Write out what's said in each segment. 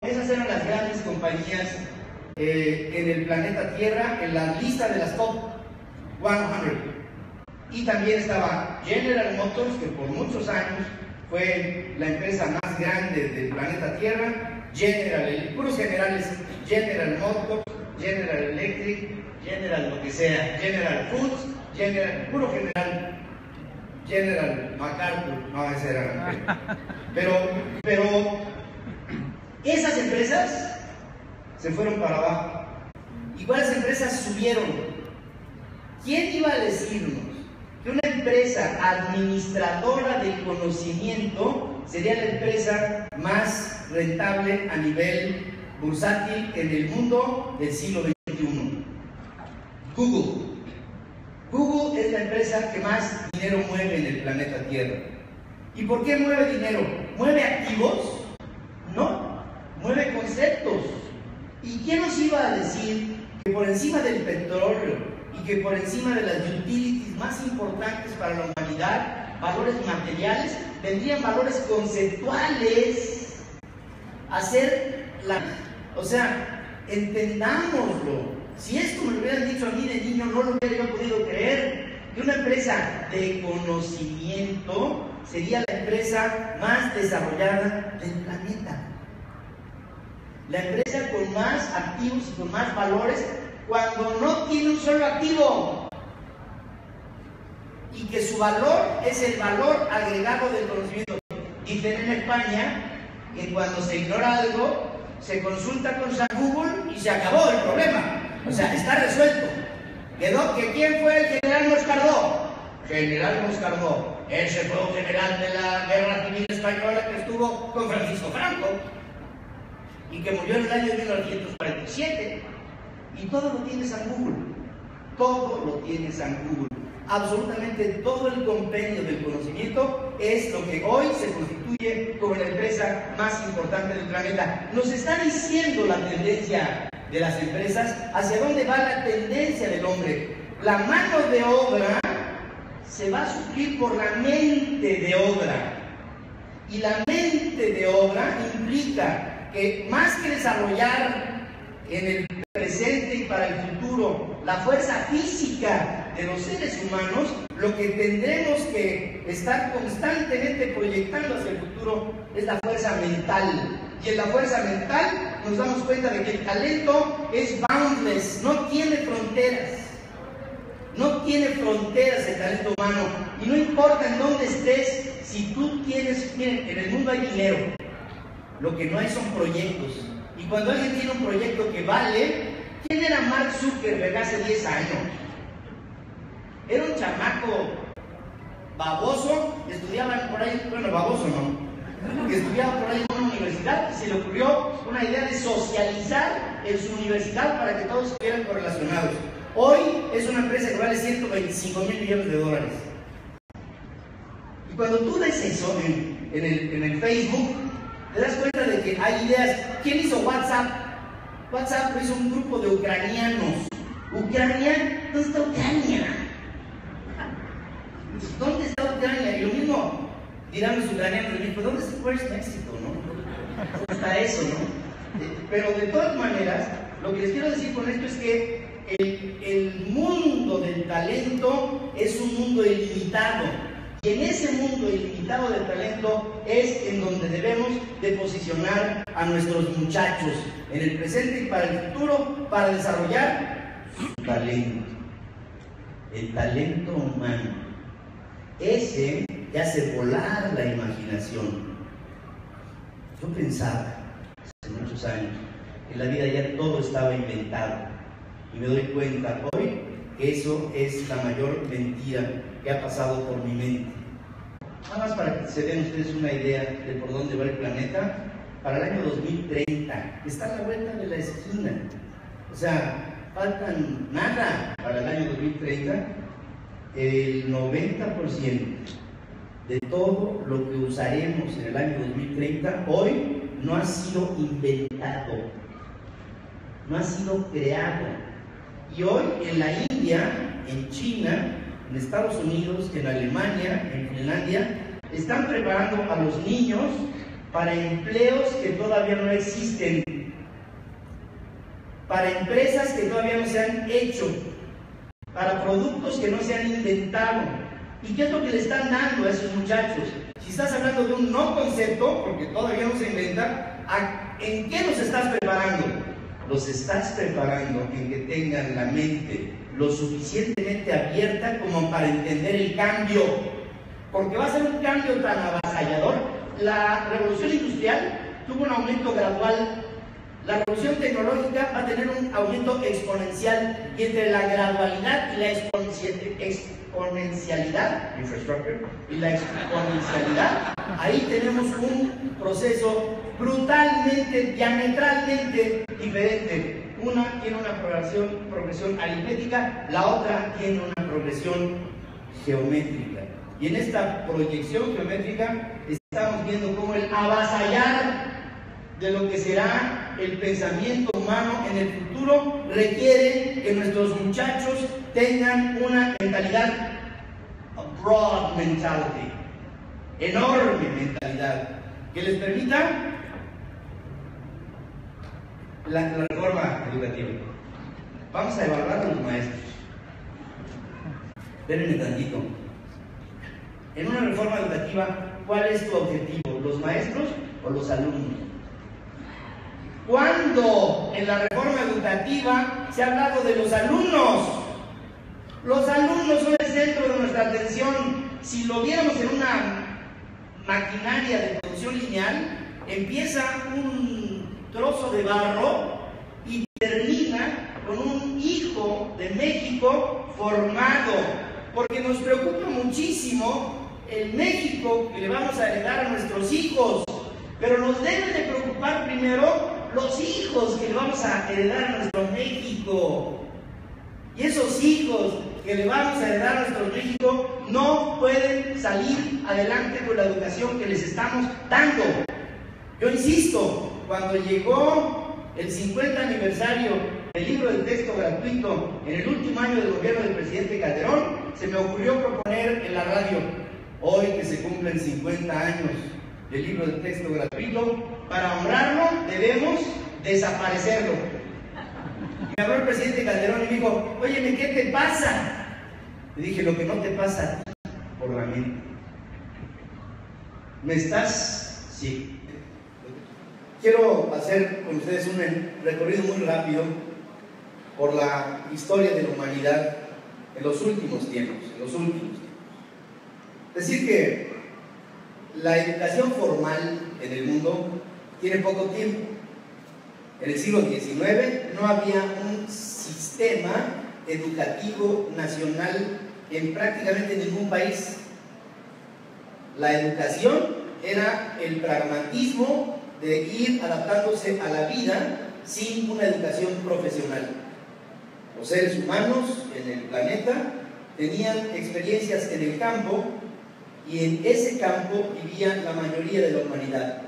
Esas eran las grandes compañías en el planeta Tierra, en la lista de las top 100. Y también estaba General Motors, que por muchos años fue la empresa más grande del planeta Tierra. Puros generales, General Motors, General Electric, General lo que sea, General Foods, puro general, General MacArthur, no, ese era. Pero esas empresas se fueron para abajo. ¿Y cuáles empresas subieron? ¿Quién iba a decirnos que una empresa administradora del conocimiento sería la empresa más rentable a nivel bursátil en el mundo del siglo XXI? Google. Google es la empresa que más dinero mueve en el planeta Tierra. ¿Y por qué mueve dinero? ¿Mueve activos? No, mueve conceptos. ¿Y quién nos iba a decir que por encima del petróleo y que por encima de las utilities más importantes para la humanidad, valores materiales, vendrían valores conceptuales a ser o sea, entendámoslo. Si esto me lo hubieran dicho a mí de niño, no lo hubiera yo podido creer. Que una empresa de conocimiento sería la empresa más desarrollada del planeta. La empresa con más activos y con más valores, cuando no tiene un solo activo. Y que su valor es el valor agregado del conocimiento. Dicen en España que cuando se ignora algo, se consulta con San Google y se acabó el problema. O sea, está resuelto. Quedó que ¿quién fue el general Moscardó? General Moscardó. Ese fue un general de la Guerra Civil Española que estuvo con Francisco Franco y que murió en el año 1947. Y todo lo tiene San Google. Todo lo tiene San Google. Absolutamente todo el compendio del conocimiento es lo que hoy se constituye como la empresa más importante del planeta. Nos está diciendo la tendencia de las empresas, hacia dónde va la tendencia del hombre. La mano de obra se va a suplir por la mente de obra. Y la mente de obra implica que más que desarrollar en el presente y para el futuro la fuerza física de los seres humanos, lo que tendremos que estar constantemente proyectando hacia el futuro es la fuerza mental. Y en la fuerza mental nos damos cuenta de que el talento es boundless, no tiene fronteras. No tiene fronteras el talento humano. Y no importa en dónde estés, si tú tienes, miren, en el mundo hay dinero. Lo que no hay son proyectos. Y cuando alguien tiene un proyecto que vale, ¿quién era Mark Zuckerberg hace 10 años? Era un chamaco baboso, estudiaba por ahí, bueno, baboso no, que estudiaba por ahí en una universidad y se le ocurrió una idea de socializar en su universidad para que todos estuvieran correlacionados. Hoy es una empresa que vale 125,000 millones de dólares. Y cuando tú ves eso en el Facebook, te das cuenta de que hay ideas. ¿Quién hizo WhatsApp? WhatsApp lo hizo un grupo de ucranianos. ¿Ucrania? ¿Dónde está Ucrania? ¿Dónde está Ucrania? Y lo mismo dirán los ucranianos de México, ¿dónde está México? ¿No? ¿Dónde está eso? ¿No? Pero de todas maneras, lo que les quiero decir con esto es que el mundo del talento es un mundo ilimitado. Y en ese mundo ilimitado de talento es en donde debemos de posicionar a nuestros muchachos, en el presente y para el futuro, para desarrollar su talento. El talento humano. Ese te hace volar la imaginación. Yo pensaba, hace muchos años, que en la vida ya todo estaba inventado. Y me doy cuenta hoy que eso es la mayor mentira que ha pasado por mi mente. Nada más para que se den ustedes una idea de por dónde va el planeta, para el año 2030, está a la vuelta de la esquina. O sea, faltan nada para el año 2030. El 90% de todo lo que usaremos en el año 2030 hoy no ha sido inventado, no ha sido creado. Y hoy en la India, en China, en Estados Unidos, en Alemania, en Finlandia, están preparando a los niños para empleos que todavía no existen, para empresas que todavía no se han hecho, para productos que no se han inventado. ¿Y qué es lo que le están dando a esos muchachos? Si estás hablando de un no concepto, porque todavía no se inventa, ¿en qué los estás preparando? Los estás preparando en que tengan la mente lo suficientemente abierta como para entender el cambio, porque va a ser un cambio tan avasallador. La revolución industrial tuvo un aumento gradual, la revolución tecnológica va a tener un aumento exponencial, y entre la gradualidad y la exponencialidad, ahí tenemos un proceso brutalmente, diametralmente diferente. Una tiene una progresión aritmética, la otra tiene una progresión geométrica. Y en esta proyección geométrica estamos viendo cómo el avasallar de lo que será el pensamiento humano en el futuro requiere que nuestros muchachos tengan una mentalidad, a broad mentality, enorme mentalidad, que les permita la reforma educativa. Vamos a evaluar a los maestros. Espérenme tantito. En una reforma educativa, ¿cuál es tu objetivo? ¿Los maestros o los alumnos? ¿Cuándo en la reforma educativa se ha hablado de los alumnos? Los alumnos son el centro de nuestra atención. Si lo viéramos en una maquinaria de producción lineal, empieza un trozo de barro y termina con un hijo de México formado, porque nos preocupa muchísimo el México que le vamos a heredar a nuestros hijos, pero nos deben de preocupar primero los hijos que le vamos a heredar a nuestro México. Y esos hijos que le vamos a heredar a nuestro México no pueden salir adelante con la educación que les estamos dando. Yo insisto, cuando llegó el 50 aniversario del libro de texto gratuito en el último año del gobierno del presidente Calderón, se me ocurrió proponer en la radio, hoy que se cumplen 50 años del libro de texto gratuito, para honrarlo debemos desaparecerlo. Y me habló el presidente Calderón y me dijo, óyeme, ¿qué te pasa? Le dije, lo que no te pasa a ti por la mente. ¿Me estás? Sí. Quiero hacer con ustedes un recorrido muy rápido por la historia de la humanidad en los últimos tiempos. Decir que la educación formal en el mundo tiene poco tiempo. En el siglo XIX no había un sistema educativo nacional en prácticamente ningún país. La educación era el pragmatismo de ir adaptándose a la vida sin una educación profesional. Los seres humanos en el planeta tenían experiencias en el campo, y en ese campo vivía la mayoría de la humanidad.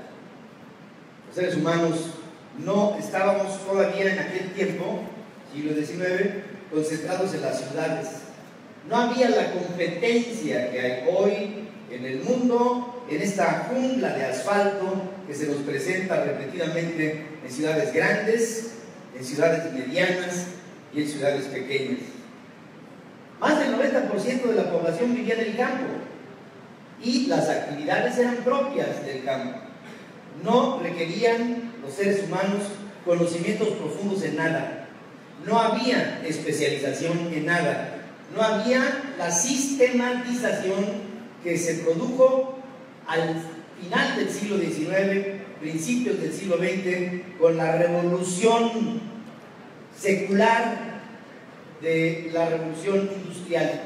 Los seres humanos no estábamos todavía en aquel tiempo, siglo XIX, concentrados en las ciudades. No había la competencia que hay hoy en el mundo, en esta jungla de asfalto que se nos presenta repetidamente en ciudades grandes, en ciudades medianas y en ciudades pequeñas. Más del 90% de la población vivía en el campo, y las actividades eran propias del campo. No requerían los seres humanos conocimientos profundos en nada. No había especialización en nada. No había la sistematización que se produjo al final del siglo XIX, principios del siglo XX, con la revolución secular de la revolución industrial.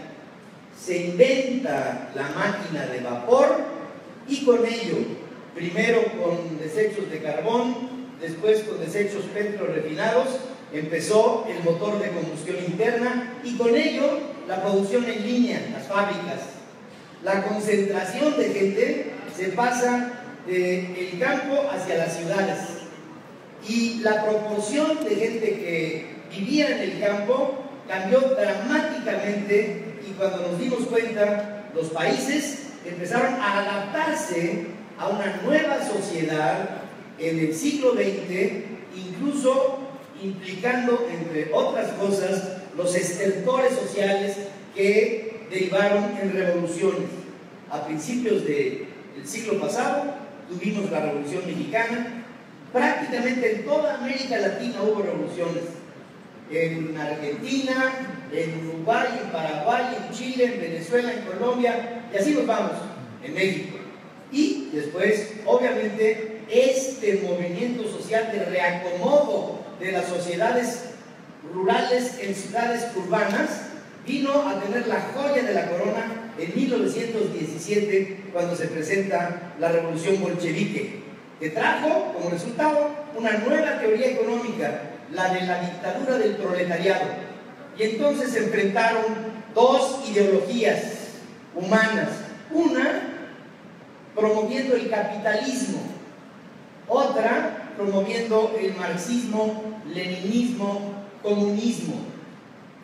Se inventa la máquina de vapor, y con ello, primero con desechos de carbón, después con desechos petrorefinados, empezó el motor de combustión interna, y con ello la producción en línea, las fábricas. La concentración de gente se pasa del campo hacia las ciudades, y la proporción de gente que vivía en el campo cambió dramáticamente, y cuando nos dimos cuenta, los países empezaron a adaptarse a una nueva sociedad en el siglo XX, incluso implicando, entre otras cosas, los estertores sociales que derivaron en revoluciones. A principios del siglo pasado tuvimos la Revolución Mexicana. Prácticamente en toda América Latina hubo revoluciones. En Argentina, en Uruguay, en Paraguay, en Chile, en Venezuela, en Colombia, y así nos vamos, en México. Y después, obviamente, este movimiento social de reacomodo de las sociedades rurales en ciudades urbanas vino a tener la joya de la corona en 1917, cuando se presenta la Revolución Bolchevique, que trajo como resultado una nueva teoría económica, la de la dictadura del proletariado. Y entonces se enfrentaron dos ideologías humanas, una promoviendo el capitalismo, otra promoviendo el marxismo, leninismo, comunismo.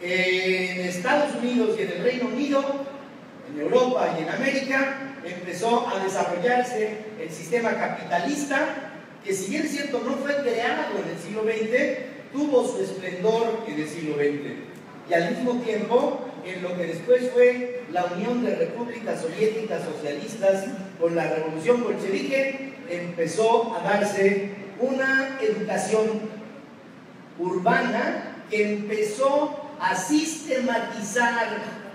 En Estados Unidos y en el Reino Unido, en Europa y en América, empezó a desarrollarse el sistema capitalista, que si bien es cierto no fue creado en el siglo XX, tuvo su esplendor en el siglo XX. Y al mismo tiempo, en lo que después fue la Unión de Repúblicas Soviéticas Socialistas con la Revolución Bolchevique, empezó a darse una educación urbana que empezó a sistematizar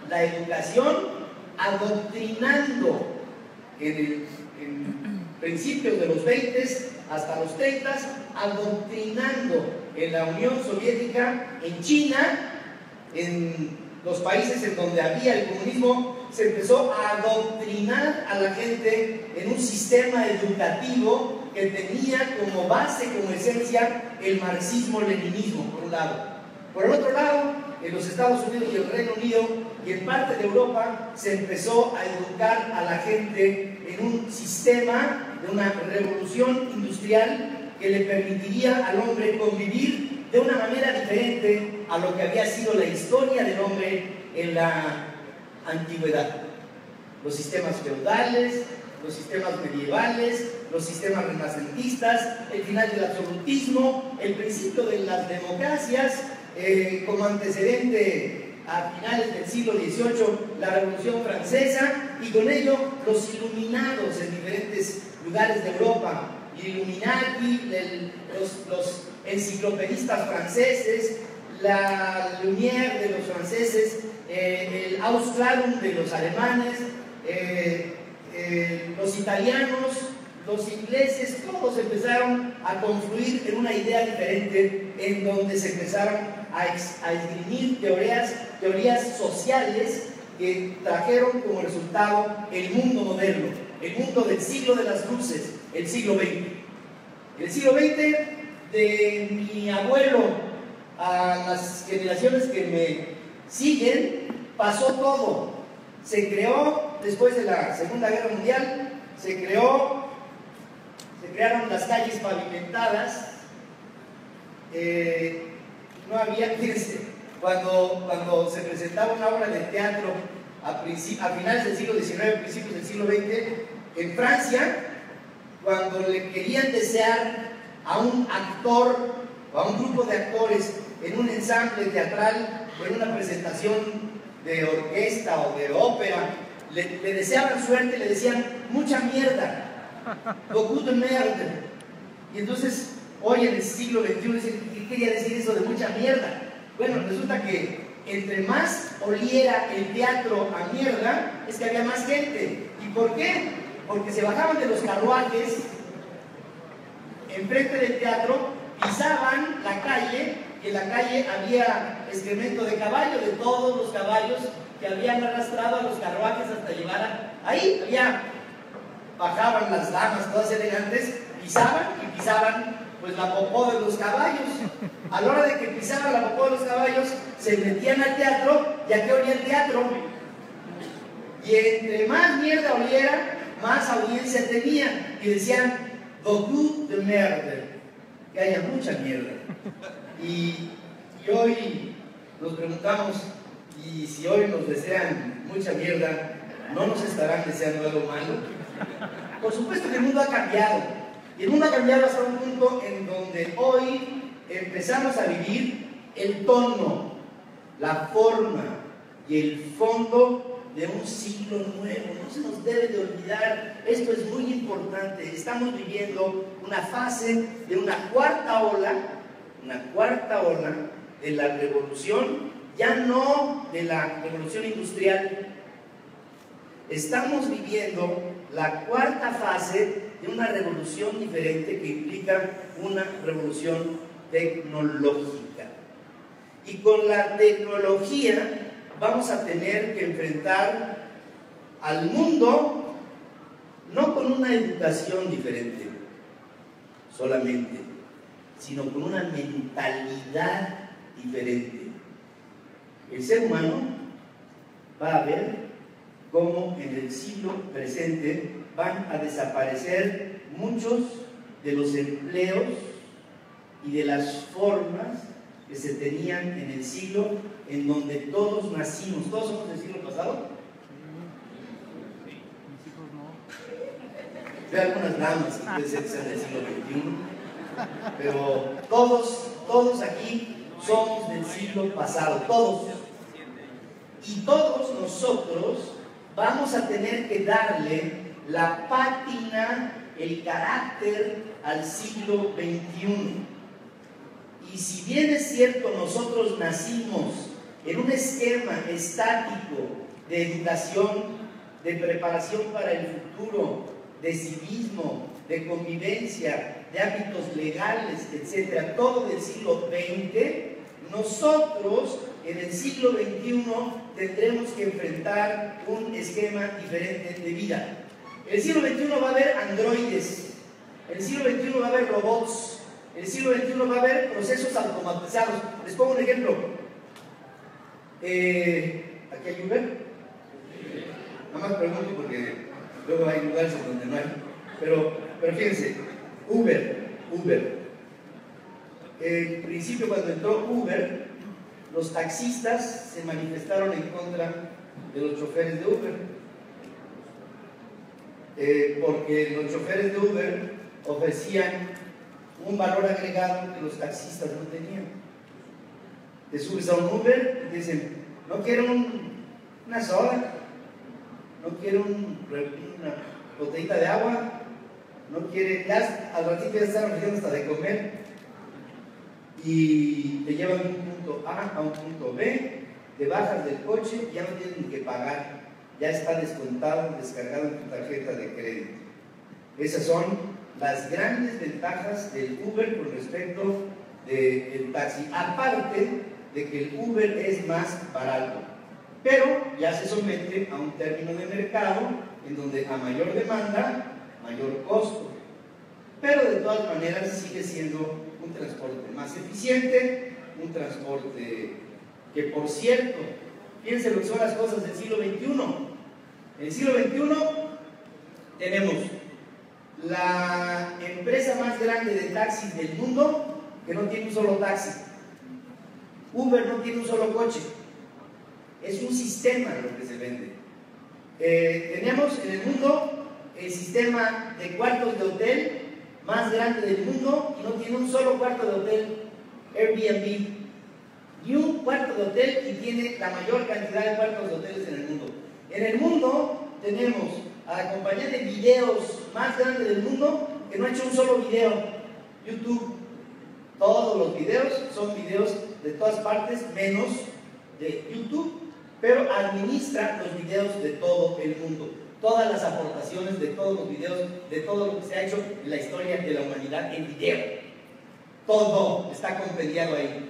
la educación, adoctrinando en principios de los 20 hasta los 30, adoctrinando en la Unión Soviética, en China, en los países en donde había el comunismo. Se empezó a adoctrinar a la gente en un sistema educativo que tenía como base, como esencia, el marxismo-leninismo, por un lado. Por el otro lado, en los Estados Unidos y el Reino Unido y en parte de Europa, se empezó a educar a la gente en un sistema de una revolución industrial que le permitiría al hombre convivir de una manera diferente a lo que había sido la historia del hombre en la antigüedad. Los sistemas feudales, los sistemas medievales, los sistemas renacentistas, el final del absolutismo, el principio de las democracias, como antecedente a finales del siglo XVIII, la Revolución Francesa, y con ello los iluminados en diferentes lugares de Europa, Illuminati, los enciclopedistas franceses, la Lumière de los franceses, el Ausklarum de los alemanes, los italianos, los ingleses, todos empezaron a confluir en una idea diferente, en donde se empezaron a esgrimir teorías sociales que trajeron como resultado el mundo moderno, el mundo del siglo de las luces, el siglo XX. El siglo XX, de mi abuelo a las generaciones que me siguen, pasó todo. Se creó, después de la Segunda Guerra Mundial, se crearon las calles pavimentadas. No había, fíjense, cuando se presentaba una obra de teatro a finales del siglo XIX, principios del siglo XX, en Francia, cuando le querían desear a un actor o a un grupo de actores en un ensamble teatral o en una presentación de orquesta o de ópera, le deseaban suerte, le decían mucha mierda, beaucoup de merde. Y entonces, hoy en el siglo XXI, ¿qué quería decir eso de mucha mierda? Bueno, resulta que entre más oliera el teatro a mierda, es que había más gente. ¿Y por qué? Porque se bajaban de los carruajes enfrente del teatro, pisaban la calle, y en la calle había excremento de caballo, de todos los caballos que habían arrastrado a los carruajes hasta llegar ahí. Bajaban las damas todas elegantes, pisaban pues la popó de los caballos. A la hora de que pisaban la popó de los caballos, se metían al teatro. ¿Y a qué olía el teatro? Y entre más mierda oliera, más audiencia tenía, y decían beaucoup de merde, que haya mucha mierda. Y hoy nos preguntamos, y si hoy nos desean mucha mierda, ¿no nos estarán deseando algo malo? Por supuesto que el mundo ha cambiado. Y el mundo ha cambiado hasta un punto en donde hoy empezamos a vivir el tono, la forma y el fondo de un siglo nuevo. No se nos debe de olvidar, esto es muy importante. Estamos viviendo una fase de una cuarta ola de la revolución, ya no de la revolución industrial. Estamos viviendo la cuarta fase de una revolución diferente que implica una revolución tecnológica. Y con la tecnología vamos a tener que enfrentar al mundo no con una educación diferente solamente, sino con una mentalidad diferente. El ser humano va a ver cómo en el siglo presente van a desaparecer muchos de los empleos y de las formas que se tenían en el siglo en donde todos nacimos. ¿Todos somos del siglo pasado? Veo algunas damas que pueden ser del siglo XXI, pero todos aquí somos del siglo pasado, todos. Y todos nosotros vamos a tener que darle la pátina, el carácter al siglo XXI. Y si bien es cierto, nosotros nacimos en un esquema estático de educación, de preparación para el futuro, de civismo, de convivencia, de hábitos legales, etcétera, todo del siglo XX, nosotros en el siglo XXI tendremos que enfrentar un esquema diferente de vida. En el siglo XXI va a haber androides, en el siglo XXI va a haber robots, en el siglo XXI va a haber procesos automatizados. Les pongo un ejemplo. ¿Aquí hay Uber? Nada más pregunto porque luego hay lugares en donde no hay. Pero fíjense, Uber. En principio, cuando entró Uber, los taxistas se manifestaron en contra de los choferes de Uber. Porque los choferes de Uber ofrecían un valor agregado que los taxistas no tenían. Te subes a un Uber y dicen, no quiero una soda, no quiero una botellita de agua, no quiere, ya al ratito ya están ofreciendo hasta de comer, y te llevan de un punto A a un punto B, te bajas del coche y ya no tienes ni que pagar, ya está descontado, descargado en tu tarjeta de crédito. Esas son las grandes ventajas del Uber con respecto del taxi, aparte de que el Uber es más barato, pero ya se somete a un término de mercado en donde a mayor demanda, mayor costo, pero de todas maneras sigue siendo un transporte más eficiente, un transporte que, por cierto, fíjense lo que son las cosas del siglo XXI. En el siglo XXI tenemos la empresa más grande de taxis del mundo que no tiene un solo taxi. Uber no tiene un solo coche, es un sistema lo que se vende. Tenemos en el mundo el sistema de cuartos de hotel más grande del mundo y no tiene un solo cuarto de hotel. Airbnb, ni un cuarto de hotel, y tiene la mayor cantidad de cuartos de hoteles en el mundo. En el mundo tenemos a la compañía de videos más grande del mundo que no ha hecho un solo video, YouTube. Todos los videos son videos de todas partes menos de YouTube, pero administra los videos de todo el mundo, todas las aportaciones de todos los videos, de todo lo que se ha hecho en la historia de la humanidad en video. Todo está compendiado ahí.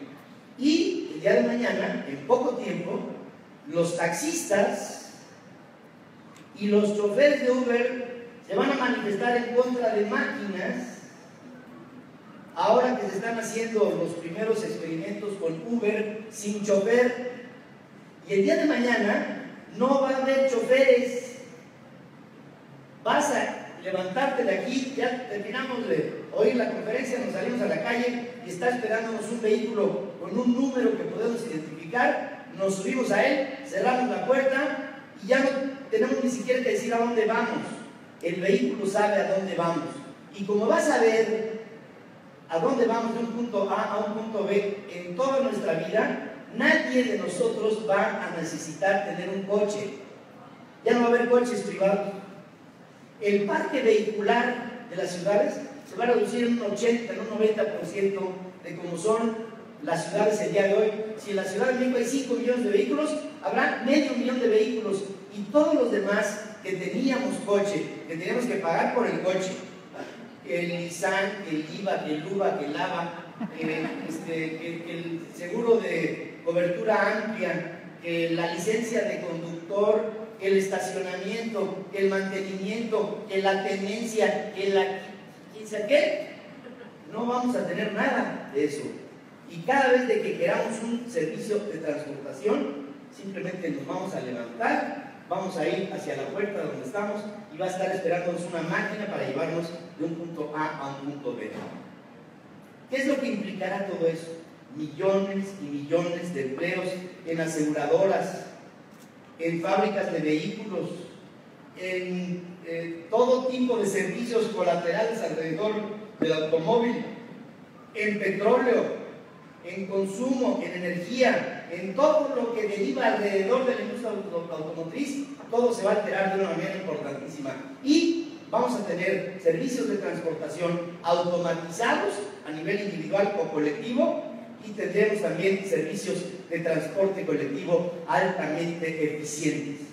Y el día de mañana, en poco tiempo, los taxistas y los choferes de Uber se van a manifestar en contra de máquinas. Ahora que se están haciendo los primeros experimentos con Uber sin chofer, y el día de mañana no va a haber choferes. Vas a levantarte de aquí, ya terminamos de oír la conferencia, nos salimos a la calle y está esperándonos un vehículo con un número que podemos identificar, nos subimos a él, cerramos la puerta y ya no tenemos ni siquiera que decir a dónde vamos. el vehículo sabe a dónde vamos. Y como va a saber a dónde vamos de un punto A a un punto B en toda nuestra vida, nadie de nosotros va a necesitar tener un coche. Ya no va a haber coches privados. El parque vehicular de las ciudades se va a reducir en un 80, en un 90% de como son las ciudades el día de hoy. Si en la Ciudad de México hay 5 millones de vehículos, habrá medio millón de vehículos, y todos los demás que teníamos coche, que teníamos que pagar por el coche, el Nissan, el IVA, el UVA, el AVA, el seguro de cobertura amplia, la licencia de conductor, el estacionamiento, el mantenimiento, la tenencia, ¿quién sabe qué? No vamos a tener nada de eso. Y cada vez de que queramos un servicio de transportación, simplemente nos vamos a levantar, vamos a ir hacia la puerta donde estamos y va a estar esperándonos una máquina para llevarnos de un punto A a un punto B. ¿Qué es lo que implicará todo eso? Millones y millones de empleos en aseguradoras, en fábricas de vehículos, en todo tipo de servicios colaterales alrededor del automóvil, en petróleo, en consumo, en energía, en todo lo que deriva alrededor de la industria automotriz. Todo se va a alterar de una manera importantísima. Y vamos a tener servicios de transportación automatizados a nivel individual o colectivo, y tendremos también servicios de transporte colectivo altamente eficientes.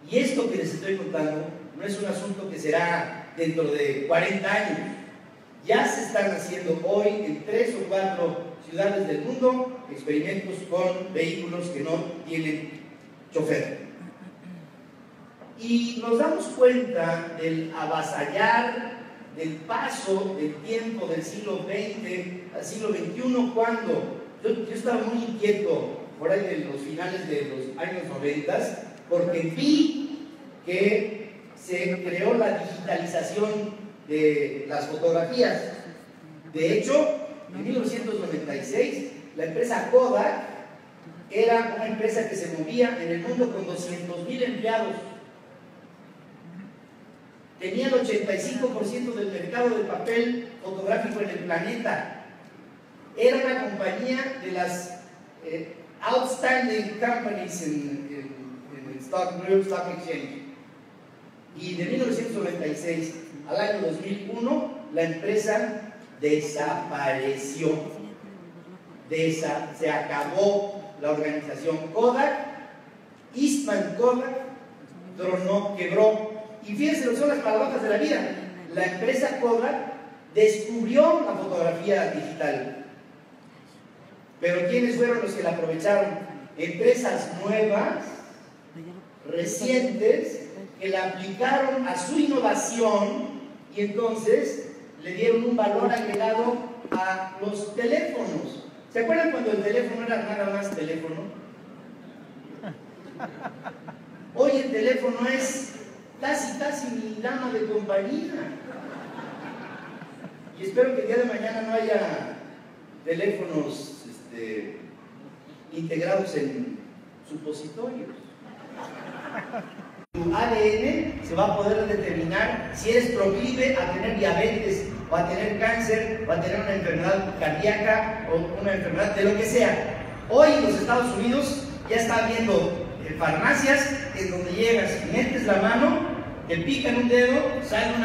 Y esto que les estoy contando no es un asunto que será dentro de 40 años. Ya se están haciendo hoy en 3 o 4 ciudades del mundo experimentos con vehículos que no tienen chofer. Y nos damos cuenta del avasallar, del paso del tiempo del siglo XX al siglo XXI, cuando yo estaba muy inquieto por ahí de los finales de los años 90, porque vi que se creó la digitalización de las fotografías. De hecho, en 1996, la empresa Kodak era una empresa que se movía en el mundo con 200,000 empleados. Tenía el 85% del mercado de papel fotográfico en el planeta. Era una compañía de las outstanding companies en el Stock Exchange. Y de 1996 al año 2001, la empresa desapareció. Se acabó la organización Kodak. Eastman Kodak tronó, quebró. Y fíjense lo que son las paradojas de la vida. La empresa Kodak descubrió la fotografía digital. Pero ¿quiénes fueron los que la aprovecharon? Empresas nuevas, recientes, que la aplicaron a su innovación y entonces le dieron un valor agregado a los teléfonos. ¿Se acuerdan cuando el teléfono era nada más teléfono? Hoy el teléfono es casi mi dama de compañía. Y espero que el día de mañana no haya teléfonos integrados en supositorios. Tu ADN se va a poder determinar si eres proclive a tener diabetes, o a tener cáncer, o a tener una enfermedad cardíaca, o una enfermedad de lo que sea. Hoy en los Estados Unidos ya está habiendo farmacias en donde llegas, metes la mano, te pican un dedo, sale una